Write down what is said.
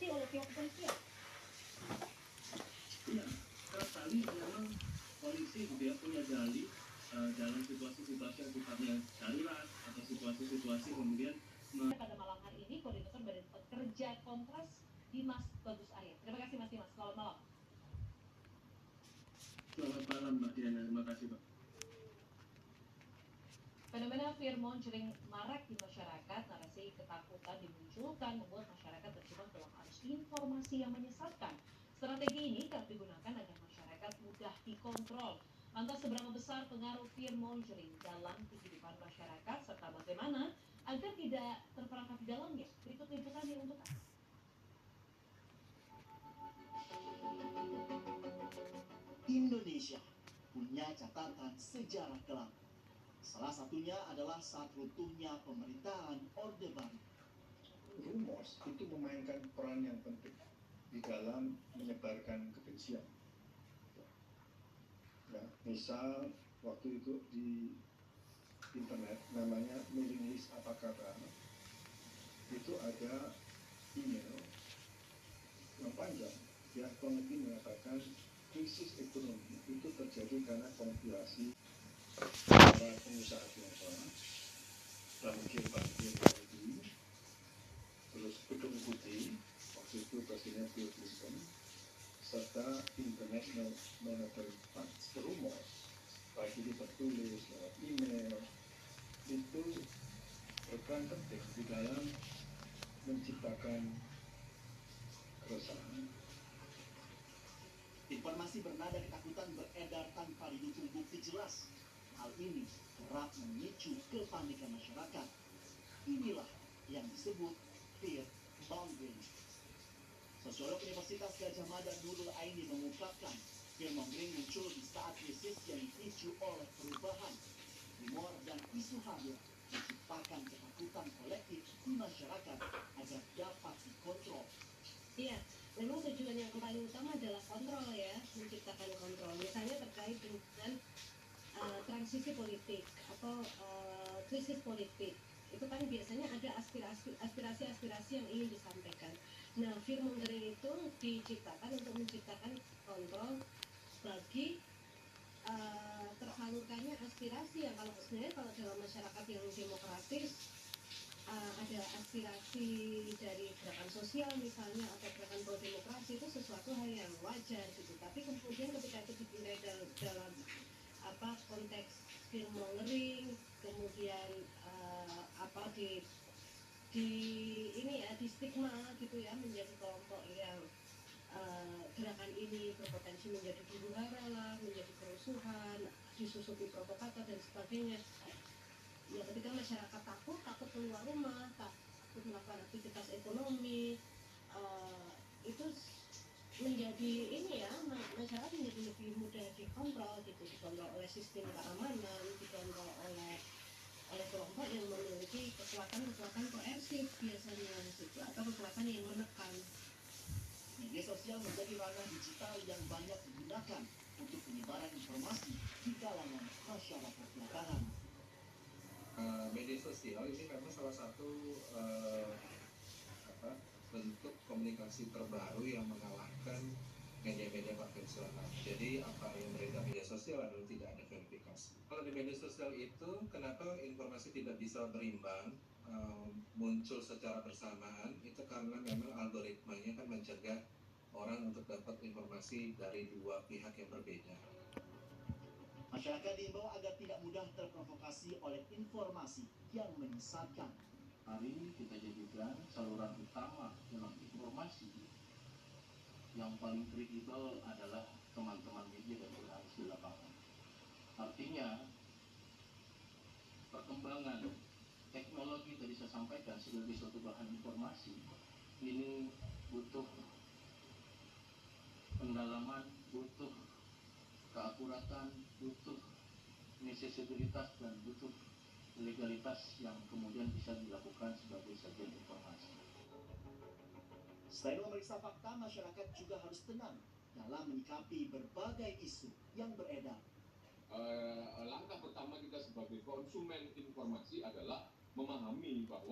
diikuti oleh pihak kepolisian. Iya, kerap kali memang polisi gitu ya punya dalih dalam situasi-situasi yang sifatnya darurat atau situasi-situasi kemudian Pada malam hari ini, Koordinator Badan Pekerja Kontras Dimas Bagus Arya. Terima kasih Mas Dimas. Selamat malam. Selamat malam Mbak Diana, terima kasih Pak. Fenomena fear mongering marak di masyarakat, narasi ketakutan dimunculkan membuat masyarakat terjebak dalam arus informasi yang menyesatkan. Strategi ini kerap digunakan agar masyarakat mudah dikontrol. Lantas seberapa besar pengaruh fear mongering dalam kehidupan masyarakat serta bagaimana agar tidak terperangkap di dalamnya? Berikut liputannya untuk Anda. Indonesia punya catatan sejarah kelam. Salah satunya adalah saat runtuhnya pemerintahan Orde Baru. Rumors itu memainkan peran yang penting di dalam menyebarkan kebencian. Ya, misal waktu itu di internet namanya mailing list apa kabar, itu ada email yang panjang yang pengerti mengatakan krisis ekonomi itu terjadi karena konspirasi para pengusaha Tiongkok, banjir tadi, terus gedung putih, waktu itu Presiden Bill Clinton, serta International Monetary Fund. Rumor, baik itu tertulis lewat email, itu berperan penting di dalam menciptakan keresahan. Informasi bernada ketakutan beredar tanpa didukung bukti jelas. Hal ini kerap memicu kepanikan masyarakat. Inilah yang disebut fear mongering. Sosiolog Universitas Gadjah Mada Nurul Aini mengungkapkan, fear mongering muncul di saat krisis yang dipicu oleh perubahan. Rumor dan isu hamil menciptakan ketakutan kolektif di masyarakat agar dapat dikontrol. Iya, memang tujuan yang paling utama adalah kontrol ya, menciptakan kontrol. Misalnya terkait dengan transisi politik atau krisis politik. Itu kan biasanya ada aspirasi-aspirasi yang ingin disampaikan. Nah, fear mongering itu diciptakan untuk menciptakan kontrol bagi tersalurkannya aspirasi yang sebenarnya kalau dalam masyarakat yang demokratis ada aspirasi dari gerakan sosial misalnya atau gerakan pro demokrasi itu sesuatu hal yang wajar gitu. Tapi kemudian ketika itu dipindai dalam konteks fear mongering, kemudian di stigma gitu ya, menjadi kelompok yang gerakan ini berpotensi menjadi huru-hara lah, menjadi kerusuhan, disusupi provokator dan sebagainya. Ya ketika masyarakat takut keluar rumah, takut melakukan aktivitas ekonomi, itu menjadi masyarakat menjadi lebih mudah dikontrol gitu, dikontrol oleh sistem keamanan, dikontrol oleh kelompok yang memiliki kekuatan koersif biasanya gitu, atau kekuatan yang menekan. Media sosial menjadi ranah digital yang banyak digunakan untuk penyebaran informasi di kalangan masyarakat belakangan. Media sosial ini memang salah satu bentuk komunikasi terbaru yang mengalahkan media-media konvensional. Jadi apa yang beredar media sosial adalah tidak ada verifikasi. Kalau di media sosial itu kenapa informasi tidak bisa berimbang muncul secara bersamaan, itu karena memang algoritmanya kan mencegah orang untuk dapat informasi dari dua pihak yang berbeda. Masyarakat diimbau agar tidak mudah terprovokasi oleh informasi yang menyesatkan. Hari ini kita jadikan saluran utama dalam informasi yang paling kredibel adalah teman-teman media dan jurnalis di lapangan. Artinya perkembangan teknologi tadi saya sampaikan sebagai suatu bahan informasi ini butuh pendalaman, butuh keakuratan, butuh nesesibilitas dan butuh legalitas yang kemudian bisa dilakukan sebagai sajian informasi. Selain memeriksa fakta, masyarakat juga harus tenang dalam menyikapi berbagai isu yang beredar. Langkah pertama kita sebagai konsumen informasi adalah memahami bahwa